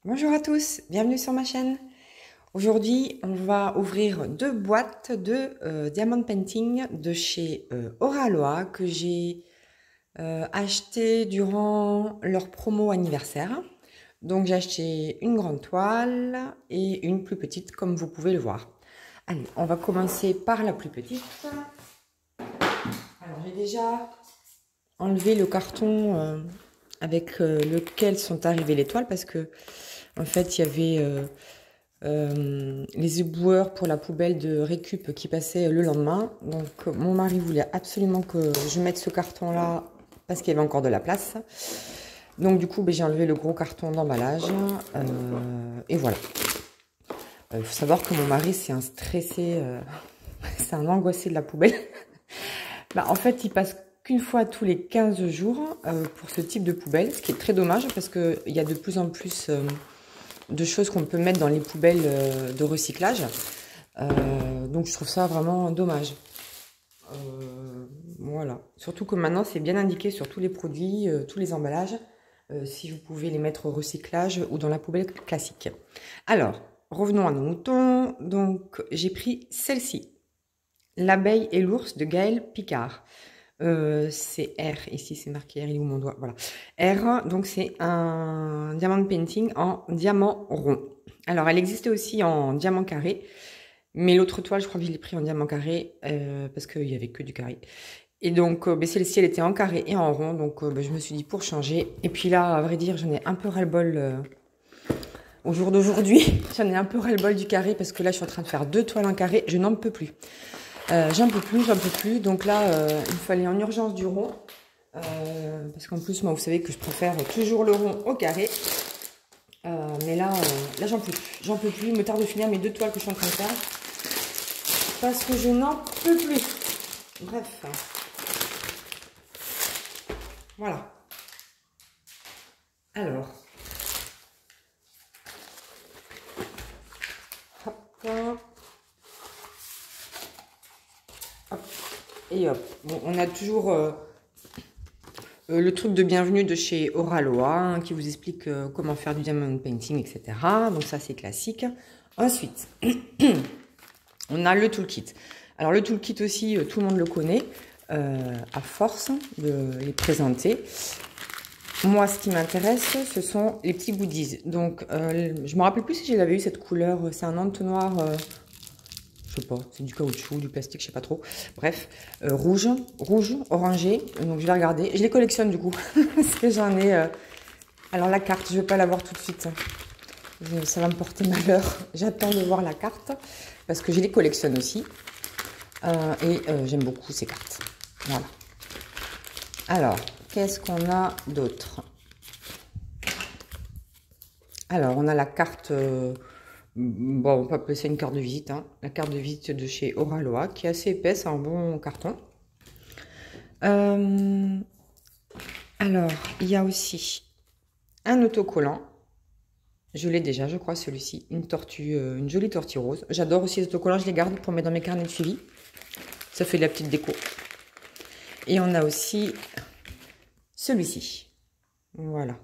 Bonjour à tous, bienvenue sur ma chaîne. Aujourd'hui, on va ouvrir deux boîtes de Diamond Painting de chez Oraloa que j'ai acheté durant leur promo anniversaire. Donc j'ai acheté une grande toile et une plus petite comme vous pouvez le voir. Allez, on va commencer par la plus petite. Alors j'ai déjà enlevé le carton avec lequel sont arrivées les toiles parce que en fait il y avait les éboueurs pour la poubelle de récup qui passaient le lendemain. Donc mon mari voulait absolument que je mette ce carton là parce qu'il y avait encore de la place. Donc du coup j'ai enlevé le gros carton d'emballage et voilà. Il faut savoir que mon mari c'est un stressé, c'est un angoissé de la poubelle. En fait il passe qu'une fois tous les 15 jours pour ce type de poubelle, ce qui est très dommage parce qu'il y a de plus en plus de choses qu'on peut mettre dans les poubelles de recyclage. Donc je trouve ça vraiment dommage. Voilà. Surtout que maintenant c'est bien indiqué sur tous les produits, tous les emballages, si vous pouvez les mettre au recyclage ou dans la poubelle classique. Alors, revenons à nos moutons. Donc j'ai pris celle-ci. L'abeille et l'ours de Gaël Picard. C'est R, ici c'est marqué R, il est où mon doigt, voilà. R, donc c'est un diamant painting en diamant rond. Alors elle existait aussi en diamant carré, mais l'autre toile je crois que je l'ai pris en diamant carré, parce qu'il n'y avait que du carré. Et donc celle-ci elle était en carré et en rond, donc je me suis dit pour changer. Et puis là, à vrai dire, j'en ai un peu ras-le-bol au jour d'aujourd'hui. J'en ai un peu ras-le-bol du carré, parce que là je suis en train de faire deux toiles en carré, je n'en peux plus. J'en peux plus. Donc là, il fallait en urgence du rond. Parce qu'en plus, moi, vous savez que je préfère toujours le rond au carré. Mais là, j'en peux plus. J'en peux plus. Il me tarde de finir mes deux toiles que je suis en train de faire. Parce que je n'en peux plus. Bref. Voilà. Alors. Hop. Hop. Et hop. Bon, on a toujours le truc de bienvenue de chez Oraloa, hein, qui vous explique comment faire du diamond painting, etc. Donc ça, c'est classique. Ensuite, on a le toolkit. Alors le toolkit aussi, tout le monde le connaît, à force de les présenter. Moi, ce qui m'intéresse, ce sont les petits goodies. Donc, je me rappelle plus si je l'avais eu cette couleur. C'est un entonnoir... je sais pas, c'est du caoutchouc, du plastique, je sais pas trop. Bref, rouge, orangé. Donc je vais regarder. Je les collectionne du coup, parce que j'en ai. Alors la carte, je vais pas la voir tout de suite. Ça va me porter malheur. J'attends de voir la carte, parce que je les collectionne aussi. Et j'aime beaucoup ces cartes. Voilà. Alors, qu'est-ce qu'on a d'autre? Alors, on a la carte... bon, on peut appeler ça une carte de visite, hein. La carte de visite de chez Oraloa, qui est assez épaisse, un bon carton. Alors, il y a aussi un autocollant. Je l'ai déjà, je crois, celui-ci. Une tortue, une jolie tortue rose. J'adore aussi les autocollants, je les garde pour mettre dans mes carnets de suivi. Ça fait de la petite déco. Et on a aussi celui-ci. Voilà.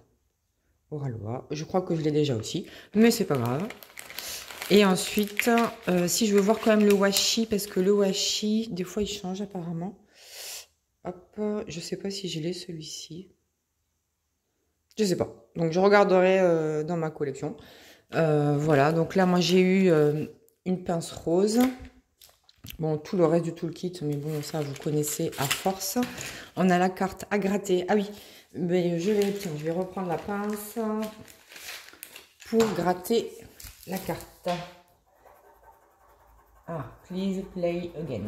Oraloa. Je crois que je l'ai déjà aussi, mais c'est pas grave. Et ensuite, si je veux voir quand même le washi, parce que le washi, des fois, il change apparemment. Hop, je sais pas si je l'ai celui-ci. Je sais pas. Donc, je regarderai dans ma collection. Voilà, donc là, moi, j'ai eu une pince rose. Bon, tout le reste du toolkit, mais bon, ça, vous connaissez à force. On a la carte à gratter. Ah oui, mais je vais reprendre la pince pour gratter la carte. Ah, please play again.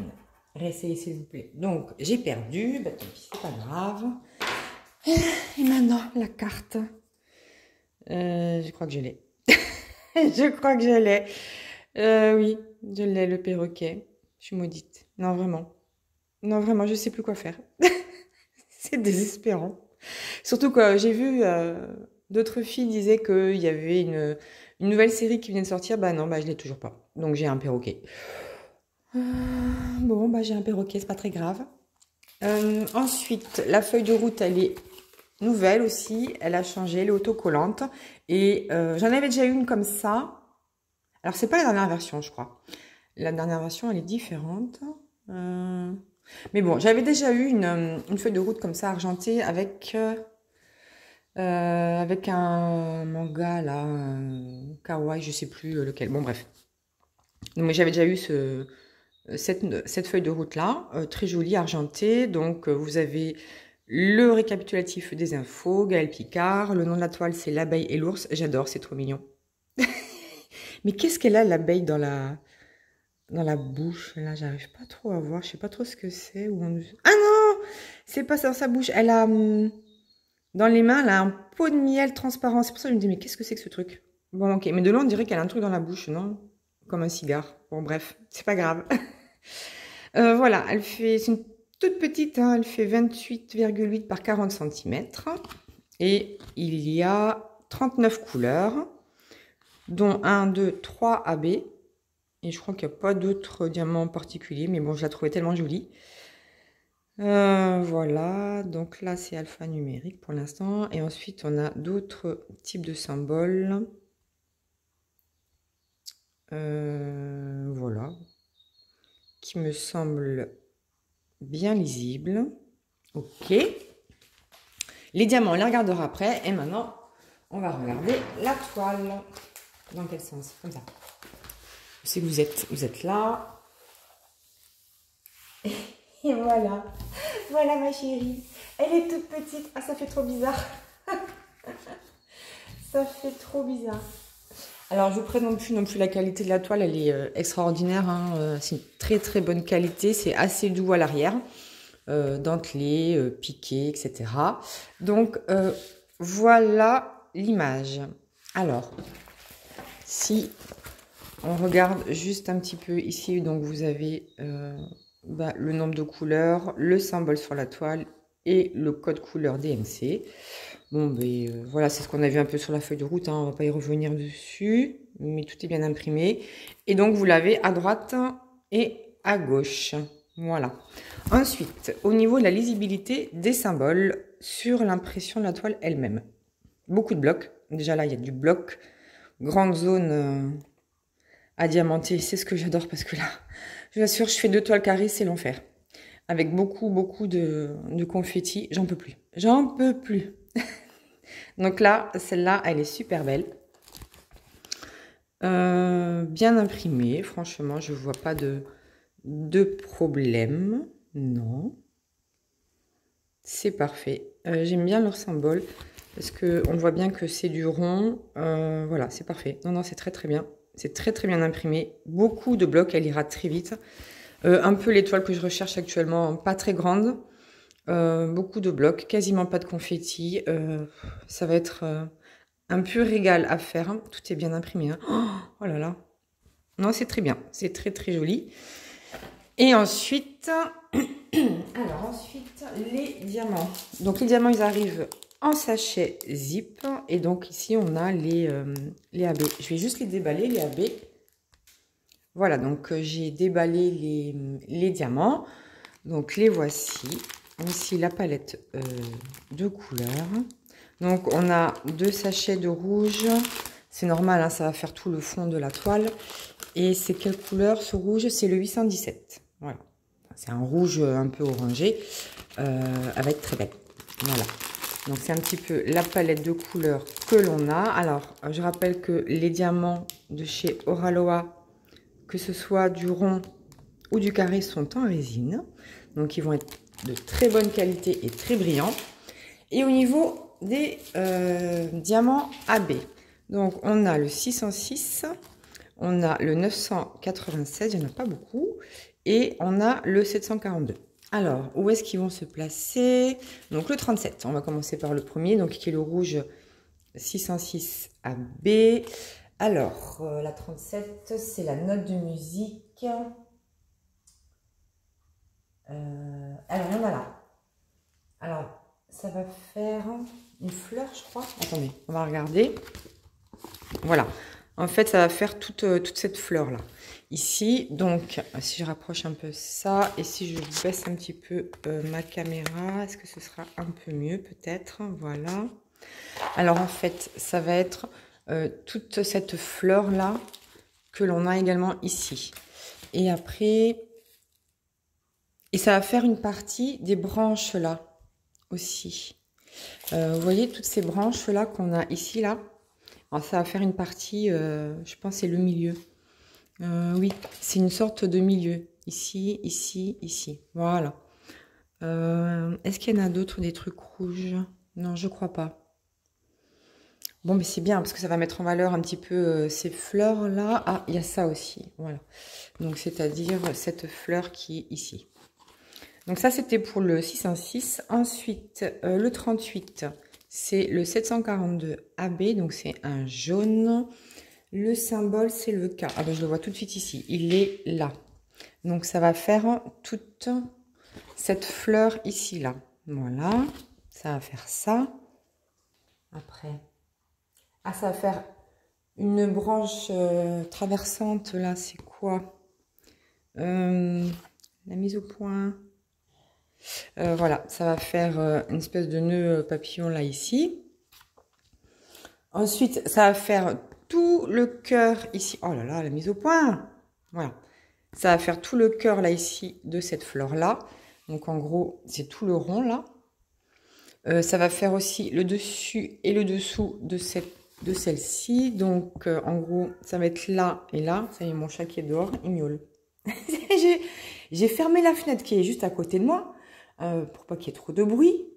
Réessayez s'il vous plaît. Donc, j'ai perdu. Bah, tant pis, c'est pas grave. Et maintenant, la carte. Je crois que je l'ai. Je crois que je l'ai. Oui, je l'ai, le perroquet. Je suis maudite. Non, vraiment. Non, vraiment, je sais plus quoi faire. C'est désespérant. Surtout que j'ai vu d'autres filles disaient qu'il y avait une nouvelle série qui venait de sortir. Bah non, bah je l'ai toujours pas. Donc j'ai un perroquet. Bon, bah j'ai un perroquet, c'est pas très grave. Ensuite, la feuille de route, elle est nouvelle aussi. Elle a changé, elle est autocollante. Et j'en avais déjà une comme ça. Alors, c'est pas la dernière version, je crois. La dernière version, elle est différente. Mais bon, j'avais déjà eu une feuille de route comme ça, argentée, avec un manga, là, kawaii, je sais plus lequel. Bon, bref. Donc, j'avais déjà eu cette feuille de route-là, très jolie, argentée. Donc, vous avez le récapitulatif des infos, Gaël Picard. Le nom de la toile, c'est l'abeille et l'ours. J'adore, c'est trop mignon. Mais qu'est-ce qu'elle a, l'abeille, dans la bouche? Là, j'arrive pas trop à voir. Je sais pas trop ce que c'est. Ah non! C'est pas dans sa bouche. Elle a... dans les mains, elle a un pot de miel transparent. C'est pour ça que je me dis, mais qu'est-ce que c'est que ce truc? Bon, ok. Mais de là, on dirait qu'elle a un truc dans la bouche, non? Comme un cigare. Bon, bref. C'est pas grave. Voilà. C'est une toute petite. Hein, elle fait 28,8 par 40 cm. Et il y a 39 couleurs, dont 1, 2, 3 AB. Et je crois qu'il n'y a pas d'autres diamants en particulier. Mais bon, je la trouvais tellement jolie. Voilà, donc là c'est alphanumérique pour l'instant, et ensuite on a d'autres types de symboles, voilà, qui me semblent bien lisibles. Ok, les diamants on les regardera après, et maintenant on va regarder la toile. Dans quel sens? Comme ça. Je sais que vous êtes là. Et voilà, voilà ma chérie. Elle est toute petite. Ah, ça fait trop bizarre. Ça fait trop bizarre. Alors, je vous présente plus non plus la qualité de la toile. Elle est extraordinaire. Hein. C'est une très très bonne qualité. C'est assez doux à l'arrière. Dentelé, piqué, etc. Donc, voilà l'image. Alors, si on regarde juste un petit peu ici, donc vous avez... le nombre de couleurs, le symbole sur la toile et le code couleur DMC. Bon, voilà, c'est ce qu'on a vu un peu sur la feuille de route, hein, on va pas y revenir dessus, mais tout est bien imprimé. Et donc, vous l'avez à droite et à gauche. Voilà. Ensuite, au niveau de la lisibilité des symboles sur l'impression de la toile elle-même. Beaucoup de blocs. Déjà là, il y a du bloc. Grande zone à diamanter, c'est ce que j'adore parce que là... Je vous assure, je fais 2 toiles carrées, c'est l'enfer. Avec beaucoup de confettis. J'en peux plus. J'en peux plus. Donc là, celle-là, elle est super belle. Bien imprimée. Franchement, je vois pas de problème. Non. C'est parfait. J'aime bien leur symbole. Parce qu'on voit bien que c'est du rond. Voilà, c'est parfait. Non, non, c'est très très bien. C'est très très bien imprimé. Beaucoup de blocs, elle ira très vite. Un peu l'étoile que je recherche actuellement, pas très grande. Beaucoup de blocs, quasiment pas de confettis. Ça va être un pur régal à faire. Hein. Tout est bien imprimé. Hein. Oh là là. Non, c'est très bien. C'est très très joli. Et ensuite, les diamants. Donc les diamants, ils arrivent en sachet zip. Et donc ici, on a les AB. Je vais juste les déballer, les AB. Voilà, donc j'ai déballé les diamants. Donc les voici. Ici, la palette de couleurs. Donc on a 2 sachets de rouge. C'est normal, hein, ça va faire tout le fond de la toile. Et c'est quelle couleur ce rouge? C'est le 817. Voilà. C'est un rouge un peu orangé avec très belle. Voilà. Donc c'est un petit peu la palette de couleurs que l'on a. Alors je rappelle que les diamants de chez Oraloa, que ce soit du rond ou du carré, sont en résine. Donc ils vont être de très bonne qualité et très brillants. Et au niveau des diamants AB, donc on a le 606, on a le 996, il n'y en a pas beaucoup, et on a le 742. Alors, où est-ce qu'ils vont se placer? Donc le 37, on va commencer par le premier, donc qui est le rouge 606 AB. Alors, la 37, c'est la note de musique. Alors, il y en a là. Alors, ça va faire une fleur, je crois. Attendez, on va regarder. Voilà. En fait, ça va faire toute cette fleur-là. Ici, donc, si je rapproche un peu ça, et si je baisse un petit peu ma caméra, est-ce que ce sera un peu mieux peut-être? Voilà. Alors, en fait, ça va être toute cette fleur-là que l'on a également ici. Et après, et ça va faire une partie des branches là aussi. Vous voyez toutes ces branches là qu'on a ici là. Alors, ça va faire une partie, je pense c'est le milieu. Oui, c'est une sorte de milieu. Ici, ici, ici. Voilà. Est-ce qu'il y en a d'autres, des trucs rouges? Non, je crois pas. Bon, mais c'est bien parce que ça va mettre en valeur un petit peu ces fleurs-là. Ah, il y a ça aussi. Voilà. Donc, c'est-à-dire cette fleur qui est ici. Donc, ça, c'était pour le 606. Ensuite, le 38, c'est le 742 AB. Donc, c'est un jaune. Le symbole, c'est le K. Ah ben, je le vois tout de suite ici. Il est là. Donc, ça va faire toute cette fleur ici, là. Voilà. Ça va faire ça. Après... Ah, ça va faire une branche traversante, là, c'est quoi? La mise au point. Voilà, ça va faire une espèce de nœud papillon, là, ici. Ensuite, ça va faire tout le cœur ici. Oh là là, la mise au point. Voilà. Ça va faire tout le cœur, là, ici, de cette fleur-là. Donc, en gros, c'est tout le rond, là. Ça va faire aussi le dessus et le dessous de celle-ci. Donc, en gros, ça va être là et là. Ça y est, mon chat qui est dehors, il miaule. J'ai fermé la fenêtre qui est juste à côté de moi pour pas qu'il y ait trop de bruit.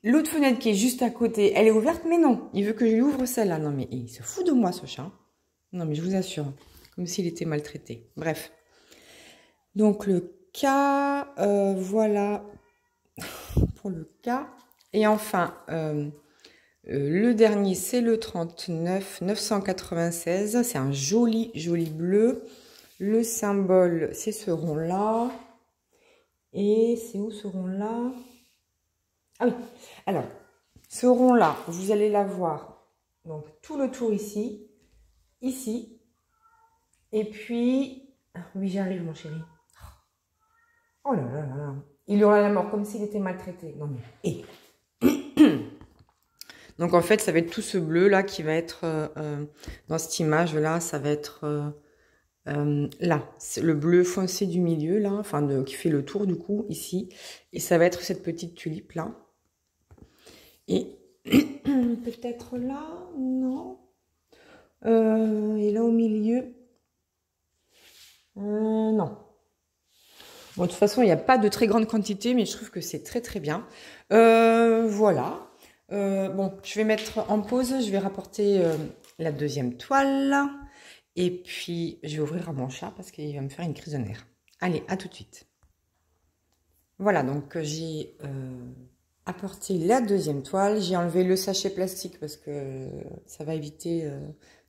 L'autre fenêtre qui est juste à côté, elle est ouverte, mais non. Il veut que je lui ouvre celle-là. Non, mais il se fout de moi, ce chat. Non, mais je vous assure. Comme s'il était maltraité. Bref. Donc, le K, voilà pour le K. Et enfin... le dernier, c'est le 39 996. C'est un joli, joli bleu. Le symbole, c'est ce rond-là. Et c'est où ce rond-là? Ah oui, alors, ce rond-là, vous allez l'avoir. Donc, tout le tour ici. Ici. Et puis... Oui, j'arrive, mon chéri. Oh là là là là. Il aura la mort, comme s'il était maltraité. Non mais... Et... Donc, en fait, ça va être tout ce bleu-là qui va être dans cette image-là. Ça va être là. C'est le bleu foncé du milieu, là. Enfin, qui fait le tour, du coup, ici. Et ça va être cette petite tulipe-là. Et peut-être là, non. Et là, au milieu, non. Bon, de toute façon, il n'y a pas de très grande quantité, mais je trouve que c'est très, très bien. Voilà. Bon, je vais mettre en pause, je vais rapporter la deuxième toile et puis je vais ouvrir à mon chat parce qu'il va me faire une crise de nerfs. Allez, à tout de suite. Voilà, donc j'ai apporté la deuxième toile. J'ai enlevé le sachet plastique parce que ça va éviter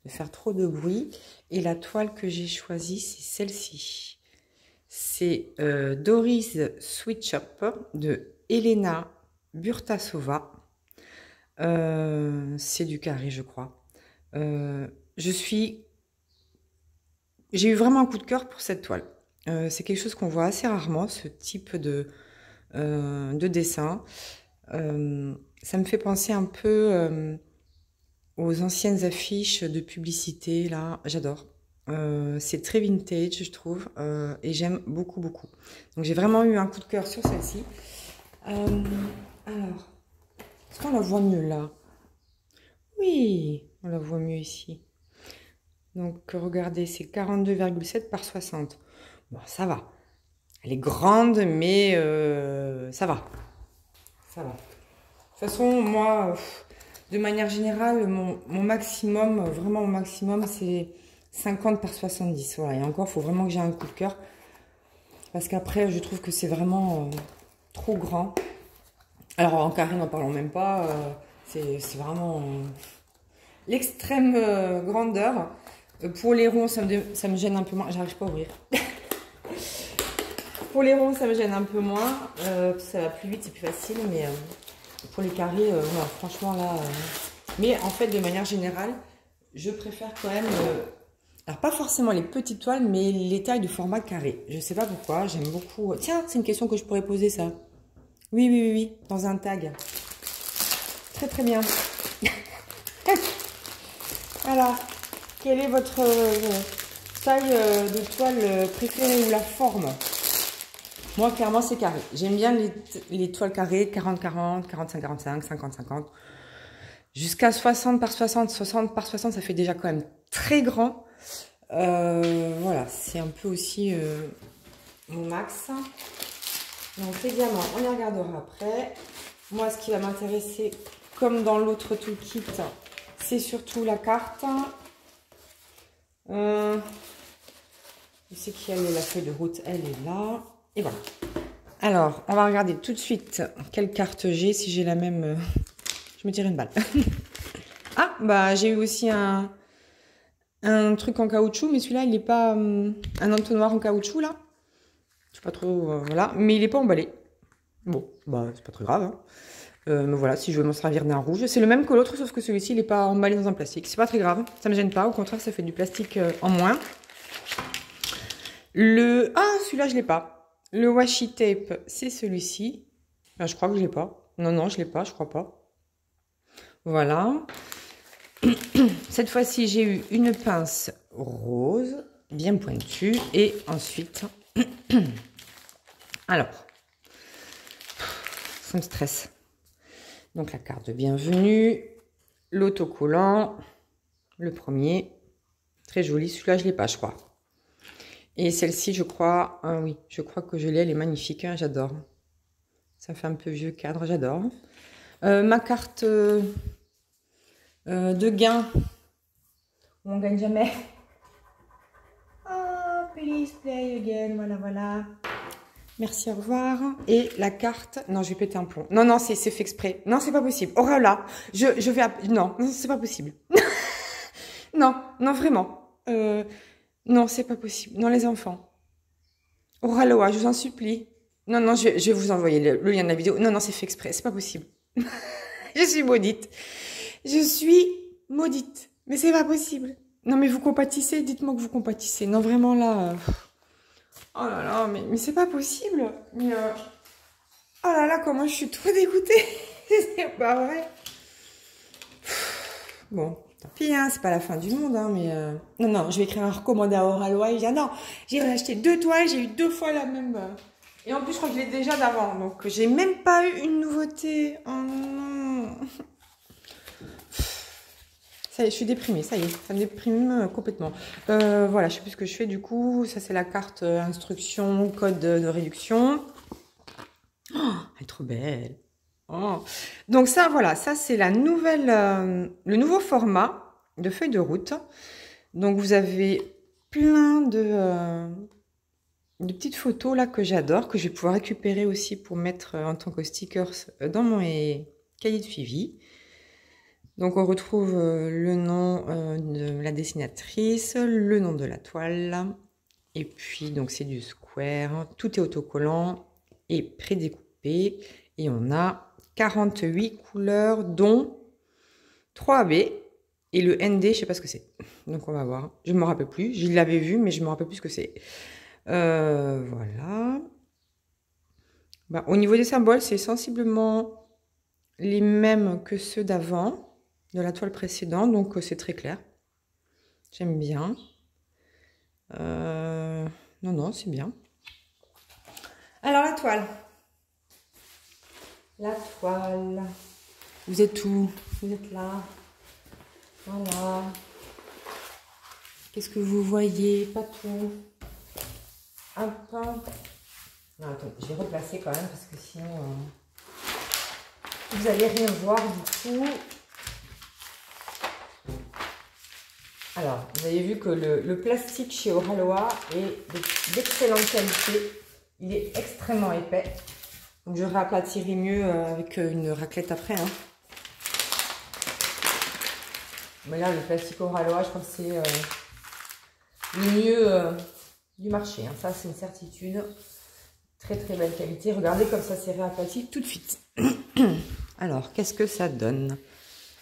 de faire trop de bruit. Et la toile que j'ai choisie, c'est celle-ci. C'est Doris Switch Up de Elena Burtasova. C'est du carré, je crois. J'ai eu vraiment un coup de cœur pour cette toile. C'est quelque chose qu'on voit assez rarement, ce type de dessin. Ça me fait penser un peu aux anciennes affiches de publicité, là. J'adore. C'est très vintage, je trouve, et j'aime beaucoup, beaucoup. Donc, j'ai vraiment eu un coup de cœur sur celle-ci. Alors... Est-ce qu'on la voit mieux là? Oui, on la voit mieux ici. Donc, regardez, c'est 42,7 par 60. Bon, ça va. Elle est grande, mais ça va. Ça va. De toute façon, moi, de manière générale, mon maximum, vraiment mon maximum, c'est 50 par 70. Voilà, et encore, il faut vraiment que j'ai un coup de cœur. Parce qu'après, je trouve que c'est vraiment trop grand. Alors, en carré, n'en parlons même pas. C'est vraiment l'extrême grandeur. Pour les ronds, ça me gêne un peu moins. J'arrive pas à ouvrir. Pour les ronds, ça me gêne un peu moins. Ça va plus vite, c'est plus facile. Mais pour les carrés, non, franchement, là... Mais en fait, de manière générale, je préfère quand même... alors, pas forcément les petites toiles, mais les tailles de format carré. Je sais pas pourquoi, j'aime beaucoup... Tiens, c'est une question que je pourrais poser, ça. Oui, oui, oui, oui, dans un tag. Très, très bien. Voilà. Quelle est votre taille de toile préférée ou la forme? Moi, clairement, c'est carré. J'aime bien les toiles carrées, 40-40, 45-45, 50-50. Jusqu'à 60 par 60, 60 par 60, ça fait déjà quand même très grand. Voilà, c'est un peu aussi mon max. Donc, les diamants, on les regardera après. Moi, ce qui va m'intéresser, comme dans l'autre toolkit, c'est surtout la carte. Je sais qu'il y a la feuille de route, elle est là. Et voilà. Alors, on va regarder tout de suite quelle carte j'ai. Si j'ai la même, je me tire une balle. Ah, bah j'ai eu aussi un truc en caoutchouc, mais celui-là, il n'est pas... un entonnoir en caoutchouc, là. Je sais pas trop, voilà. Mais il n'est pas emballé. Bon, bah c'est pas très grave, hein. Mais voilà, si je veux m'en servir d'un rouge. C'est le même que l'autre, sauf que celui-ci, il n'est pas emballé dans un plastique. C'est pas très grave, ça me gêne pas. Au contraire, ça fait du plastique en moins. Ah, celui-là, je l'ai pas. Le washi tape, c'est celui-ci. Ben, je crois que je l'ai pas. Non, non, je l'ai pas, je crois pas. Voilà. Cette fois-ci, j'ai eu une pince rose, bien pointue. Et ensuite... alors, ça me stresse. Donc, la carte de bienvenue, l'autocollant, le premier. Très joli. Celui-là, je ne l'ai pas, je crois. Et celle-ci, je crois... ah oui, je crois que je l'ai. Elle est magnifique, hein, j'adore. Ça fait un peu vieux cadre, j'adore. Ma carte de gain. Où on gagne jamais. Oh, please play again. Voilà, voilà. Merci, au revoir. Et la carte... non, je vais péter un plomb. Non, non, c'est fait exprès. Non, c'est pas possible. Oh là, je vais... non, c'est pas possible. Non, non, vraiment. Non, c'est pas possible. Non, les enfants. Oh là, je vous en supplie. Non, non, je vais vous envoyer le lien de la vidéo. Non, non, c'est fait exprès. C'est pas possible. Je suis maudite. Je suis maudite. Mais c'est pas possible. Non, mais vous compatissez. Dites-moi que vous compatissez. Non, vraiment, là... oh là là, mais c'est pas possible. Mais oh là là, comment je suis trop dégoûtée. C'est pas vrai. Bon, tant pis, hein, c'est pas la fin du monde, hein, mais... non, non, je vais écrire un recommandé à Oralois. Et je dis, ah non, j'ai acheté 2 toiles, j'ai eu 2 fois la même... Et en plus, je crois que je l'ai déjà d'avant. Donc, j'ai même pas eu une nouveauté. Oh non. Ça y est, je suis déprimée, ça y est, ça me déprime complètement. Voilà, je sais plus ce que je fais du coup. Ça, c'est la carte instruction, code de réduction. Oh, elle est trop belle. Oh. Donc ça, voilà, ça c'est la nouvelle, le nouveau format de feuille de route. Donc vous avez plein de petites photos là que j'adore, que je vais pouvoir récupérer aussi pour mettre en tant que stickers dans mon cahier de suivi. Donc on retrouve le nom de la dessinatrice, le nom de la toile, et puis donc c'est du square, tout est autocollant et prédécoupé, et on a 48 couleurs dont 3 AB, et le ND, je sais pas ce que c'est. Donc on va voir, je ne me rappelle plus, je l'avais vu mais je ne me rappelle plus ce que c'est. Voilà. Bah, au niveau des symboles, c'est sensiblement les mêmes que ceux d'avant, de la toile précédente, donc c'est très clair. J'aime bien. Non, non, c'est bien. Alors, la toile. La toile. Vous êtes où? Vous êtes là. Voilà. Qu'est-ce que vous voyez? Pas tout. Un peu. Non, attends, je vais replacer quand même parce que sinon, vous n'allez rien voir du coup. Alors, vous avez vu que le plastique chez Oralois est d'excellente qualité. Il est extrêmement épais. Donc, je réaplatirai mieux avec une raclette après. Hein. Mais là, le plastique Oralois, je pense que c'est le mieux du marché. Hein. Ça, c'est une certitude. Très, très belle qualité. Regardez comme ça, c'est réaplati tout de suite. Alors, qu'est-ce que ça donne?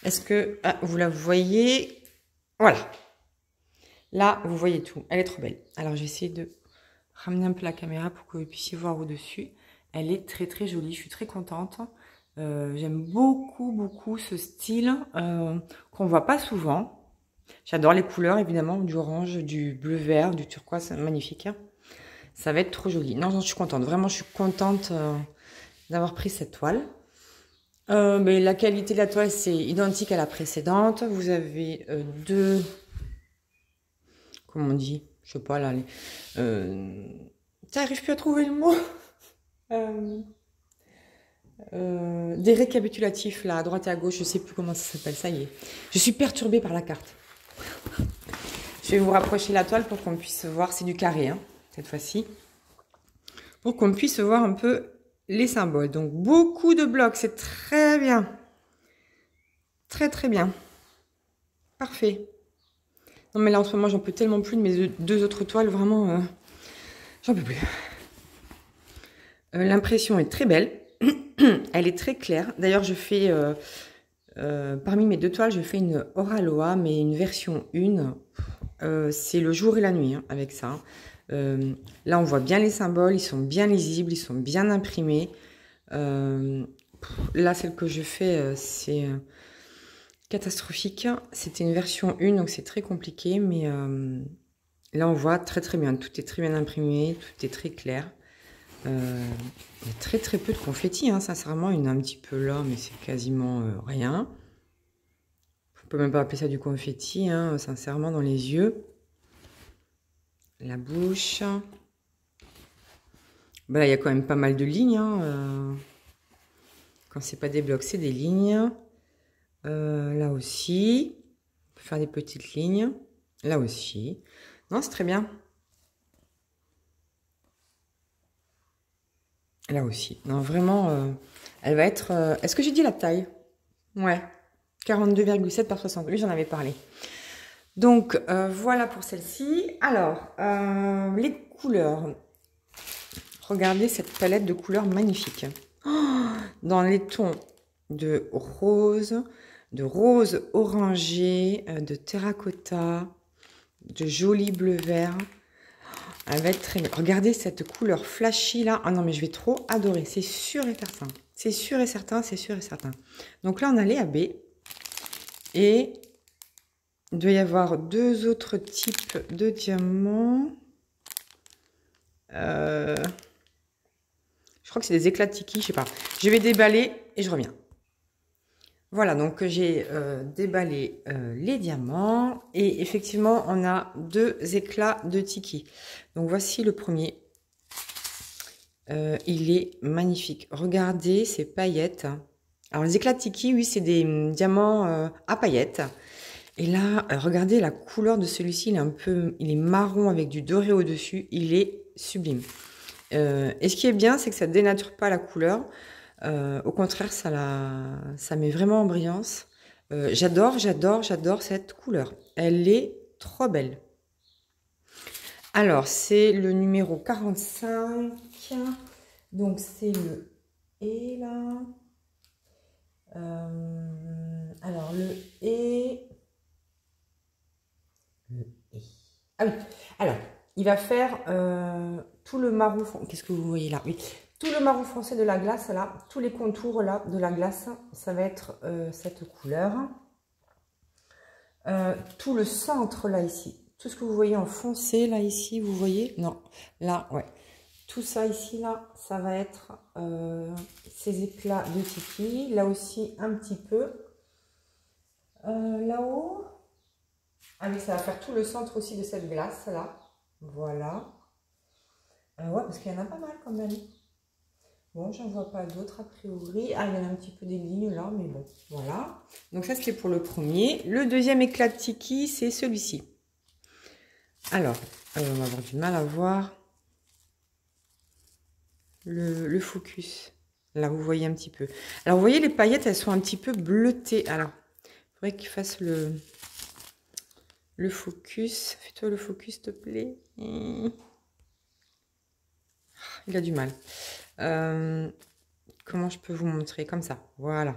Est-ce que... ah, vous la voyez? Voilà. Là, vous voyez tout. Elle est trop belle. Alors, je vais essayer de ramener un peu la caméra pour que vous puissiez voir au-dessus. Elle est très, très jolie. Je suis très contente. J'aime beaucoup, beaucoup ce style qu'on ne voit pas souvent. J'adore les couleurs, évidemment, du orange, du bleu-vert, du turquoise. Magnifique. Hein. Ça va être trop joli. Non, je suis contente. Vraiment, je suis contente d'avoir pris cette toile. Mais la qualité de la toile, c'est identique à la précédente. Vous avez deux... Comment on dit? Je sais pas, là. T'arrives plus à trouver le mot des récapitulatifs, là, à droite et à gauche. Je sais plus comment ça s'appelle. Ça y est. Je suis perturbée par la carte. Je vais vous rapprocher la toile pour qu'on puisse voir. C'est du carré, hein, cette fois-ci. Pour qu'on puisse voir un peu les symboles. Donc, beaucoup de blocs. C'est très bien. Très, très bien. Parfait. Non, mais là, en ce moment, j'en peux tellement plus de mes deux autres toiles. Vraiment, j'en peux plus. L'impression est très belle. Elle est très claire. D'ailleurs, je fais... parmi mes deux toiles, je fais une Oraloa, mais une version 1. C'est le jour et la nuit, hein, avec ça. Là, on voit bien les symboles. Ils sont bien lisibles. Ils sont bien imprimés. Là, celle que je fais, c'est... catastrophique. C'était une version 1, donc c'est très compliqué, mais là on voit très très bien. Tout est très bien imprimé, tout est très clair. Il y a très très peu de confettis, hein, sincèrement. Il y en a un petit peu là, mais c'est quasiment rien. On peut même pas appeler ça du confetti, hein, sincèrement, dans les yeux. La bouche. Ben là, il y a quand même pas mal de lignes. Hein, quand c'est pas des blocs, c'est des lignes. Là aussi, on peut faire des petites lignes. Là aussi. Non, c'est très bien. Là aussi. Non, vraiment, elle va être... Est-ce que j'ai dit la taille? Ouais. 42,7 par 60. Oui, j'en avais parlé. Donc, voilà pour celle-ci. Alors, les couleurs. Regardez cette palette de couleurs magnifique. Oh, dans les tons de rose orangé, de terracotta, de joli bleu-vert. Elle va être très bien. Regardez cette couleur flashy là. Ah non, mais je vais trop adorer. C'est sûr et certain. C'est sûr et certain, c'est sûr et certain. Donc là, on a les AB. Et il doit y avoir deux autres types de diamants. Je crois que c'est des éclats de tiki, je sais pas. Je vais déballer et je reviens. Voilà, donc j'ai déballé les diamants et effectivement on a deux éclats de tiki. Donc voici le premier. Il est magnifique. Regardez ces paillettes. Alors les éclats de tiki, oui, c'est des diamants à paillettes. Et là, regardez la couleur de celui-ci, il est marron avec du doré au-dessus. Il est sublime. Et ce qui est bien, c'est que ça dénature pas la couleur. Au contraire, ça met vraiment en brillance. J'adore cette couleur. Elle est trop belle. Alors, c'est le numéro 45. Donc, c'est le E là. Alors, le E. Ah oui. Alors, il va faire tout le marron. Qu'est-ce que vous voyez là? Oui. Tout le marron foncé de la glace, là, tous les contours là de la glace, ça va être cette couleur. Tout le centre là, ici, tout ce que vous voyez en foncé là, ici, vous voyez? Non, là, ouais. Tout ça ici, là, ça va être ces éclats de tiki. Là aussi, un petit peu. Là-haut. Ah oui, ça va faire tout le centre aussi de cette glace là. Voilà. Ouais, parce qu'il y en a pas mal quand même. Bon, j'en vois pas d'autres a priori. Ah, il y en a un petit peu des lignes là, mais bon, voilà. Donc ça, c'était pour le premier. Le deuxième éclat de tiki, c'est celui-ci. Alors, on va avoir du mal à voir le focus. Là, vous voyez un petit peu. Alors, vous voyez, les paillettes, elles sont un petit peu bleutées. Alors, il faudrait qu'il fasse le focus. Fais-toi le focus, s'il te plaît. Il a du mal. Comment je peux vous montrer? Comme ça, voilà.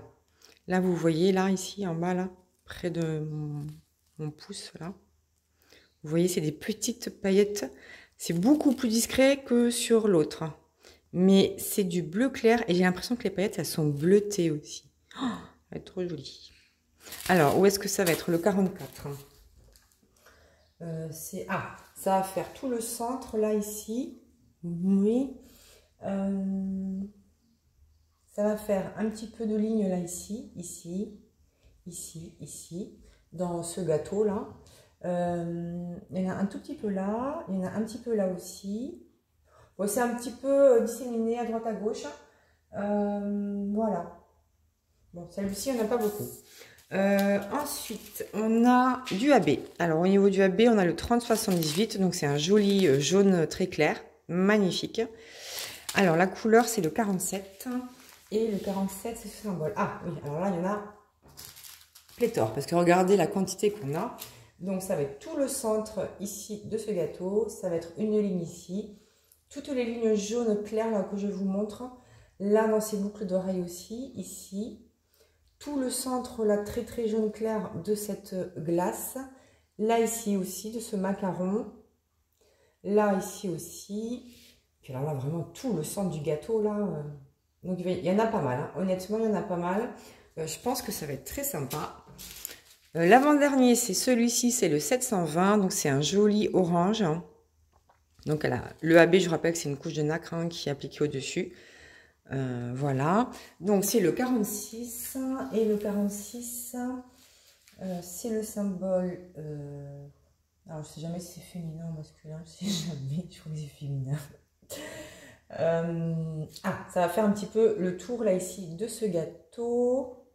Là, vous voyez, là, ici, en bas, là, près de mon pouce là. Vous voyez, c'est des petites paillettes. C'est beaucoup plus discret que sur l'autre. Mais c'est du bleu clair et j'ai l'impression que les paillettes, elles sont bleutées aussi. Oh, ça va être trop joli. Alors, où est-ce que ça va être? Le 44. Ah, ça va faire tout le centre là, ici. Oui. Ça va faire un petit peu de ligne là, ici, ici, ici, dans ce gâteau là. Il y en a un tout petit peu là, il y en a un petit peu là aussi. Bon, c'est un petit peu disséminé à droite à gauche. Voilà. Bon, celle-ci, il n'y en a pas beaucoup. Ensuite, on a du AB. Alors, au niveau du AB, on a le 3078. Donc, c'est un joli jaune très clair. Magnifique. Alors, la couleur, c'est le 47. Et le 47, c'est ce symbole. Ah, oui. Alors là, il y en a pléthore. Parce que regardez la quantité qu'on a. Donc, ça va être tout le centre ici de ce gâteau. Ça va être une ligne ici. Toutes les lignes jaunes claires là que je vous montre. Là, dans ces boucles d'oreilles aussi. Ici. Tout le centre là, très très jaune clair de cette glace. Là, ici aussi, de ce macaron. Là, ici aussi. Puis alors là, vraiment tout le centre du gâteau là. Donc, il y en a pas mal. Hein. Honnêtement, il y en a pas mal. Je pense que ça va être très sympa. L'avant-dernier, c'est celui-ci, c'est le 720, donc c'est un joli orange. Donc le AB, je rappelle que c'est une couche de nacre hein, qui est appliquée au-dessus. Voilà, donc c'est le 46, et le 46, c'est le symbole, alors je sais jamais si c'est féminin ou masculin, je sais jamais, je crois que c'est féminin. Ça va faire un petit peu le tour là ici de ce gâteau.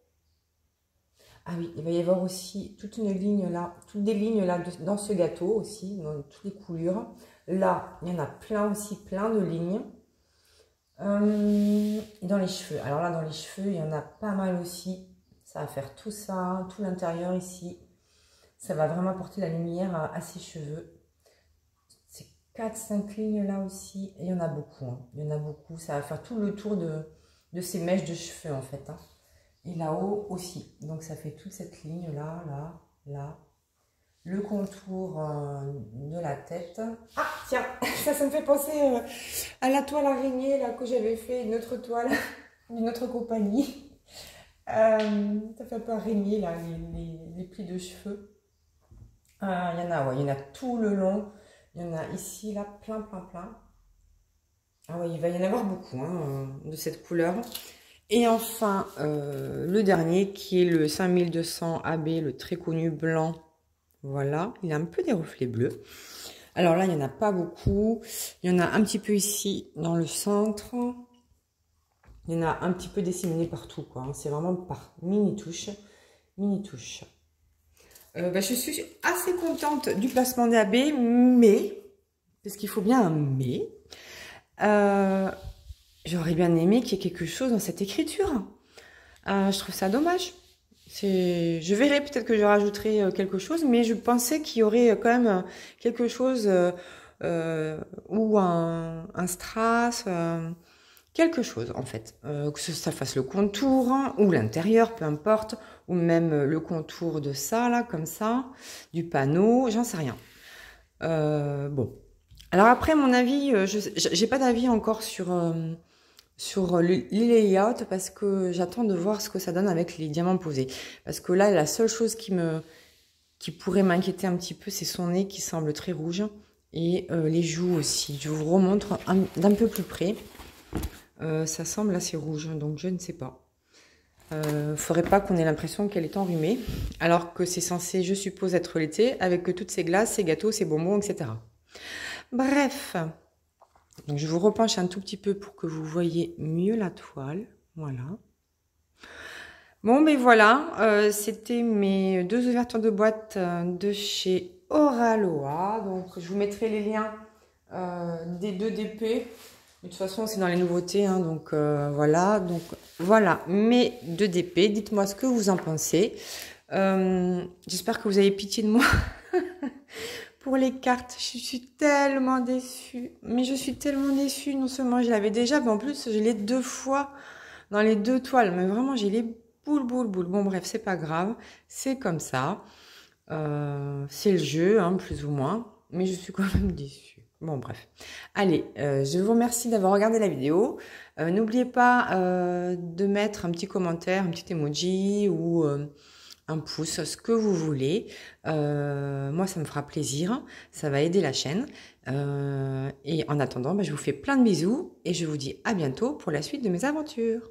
Ah oui, il va y avoir aussi toute une ligne là, toutes des lignes là dans ce gâteau aussi, dans toutes les coulures. Là, il y en a plein aussi, plein de lignes. Dans les cheveux, alors là dans les cheveux, il y en a pas mal aussi. Ça va faire tout ça, tout l'intérieur ici. Ça va vraiment apporter la lumière à ses cheveux. C'est 4-5 lignes là aussi. Et il y en a beaucoup, hein. Il y en a beaucoup. Ça va faire tout le tour de ces mèches de cheveux en fait, hein. Et là-haut aussi. Donc ça fait toute cette ligne là, là, là. Le contour de la tête. Ah tiens, ça me fait penser à la toile araignée là, que j'avais fait, une autre toile d'une autre compagnie. Ça fait un peu araignée là, les plis de cheveux. Il y en a, ouais, il y en a tout le long. Il y en a ici, là, plein, plein, plein. Ah ouais, il va y en avoir beaucoup hein, de cette couleur. Et enfin, le dernier qui est le 5200 AB, le très connu blanc. Voilà, il a un peu des reflets bleus. Alors là, il n'y en a pas beaucoup. Il y en a un petit peu ici, dans le centre. Il y en a un petit peu disséminé partout, quoi. C'est vraiment par mini-touches. Mini-touches. Je suis assez contente du placement des AB, mais, parce qu'il faut bien un mais, j'aurais bien aimé qu'il y ait quelque chose dans cette écriture. Je trouve ça dommage. Je verrai, peut-être que je rajouterai quelque chose, mais je pensais qu'il y aurait quand même quelque chose ou un strass, quelque chose en fait, que ça fasse le contour hein, ou l'intérieur, peu importe, ou même le contour de ça là, comme ça, du panneau, j'en sais rien. Bon, alors après mon avis, j'ai pas d'avis encore sur les layouts parce que j'attends de voir ce que ça donne avec les diamants posés. Parce que là, la seule chose qui pourrait m'inquiéter un petit peu, c'est son nez qui semble très rouge. Et les joues aussi. Je vous remontre d'un peu plus près. Ça semble assez rouge, donc je ne sais pas. Faudrait pas qu'on ait l'impression qu'elle est enrhumée. Alors que c'est censé, je suppose, être l'été, avec toutes ces glaces, ces gâteaux, ces bonbons, etc. Bref. Donc, je vous repenche un tout petit peu pour que vous voyez mieux la toile. Voilà. Bon, ben voilà. C'était mes 2 ouvertures de boîte de chez Oraloa. Donc, je vous mettrai les liens des 2 DP. De toute façon, c'est dans les nouveautés. Hein, donc, voilà. Donc, voilà mes 2 DP. Dites-moi ce que vous en pensez. J'espère que vous avez pitié de moi. Pour les cartes, je suis tellement déçue. Mais je suis tellement déçue. Non seulement je l'avais déjà, mais en plus, je l'ai 2 fois dans les 2 toiles. Mais vraiment, j'ai les boules. Bon, bref, c'est pas grave. C'est comme ça. C'est le jeu, hein, plus ou moins, mais je suis quand même déçue. Bon, bref. Allez, je vous remercie d'avoir regardé la vidéo. N'oubliez pas de mettre un petit commentaire, un petit emoji ou un pouce, ce que vous voulez. Moi, ça me fera plaisir. Ça va aider la chaîne. Et en attendant, je vous fais plein de bisous et je vous dis à bientôt pour la suite de mes aventures.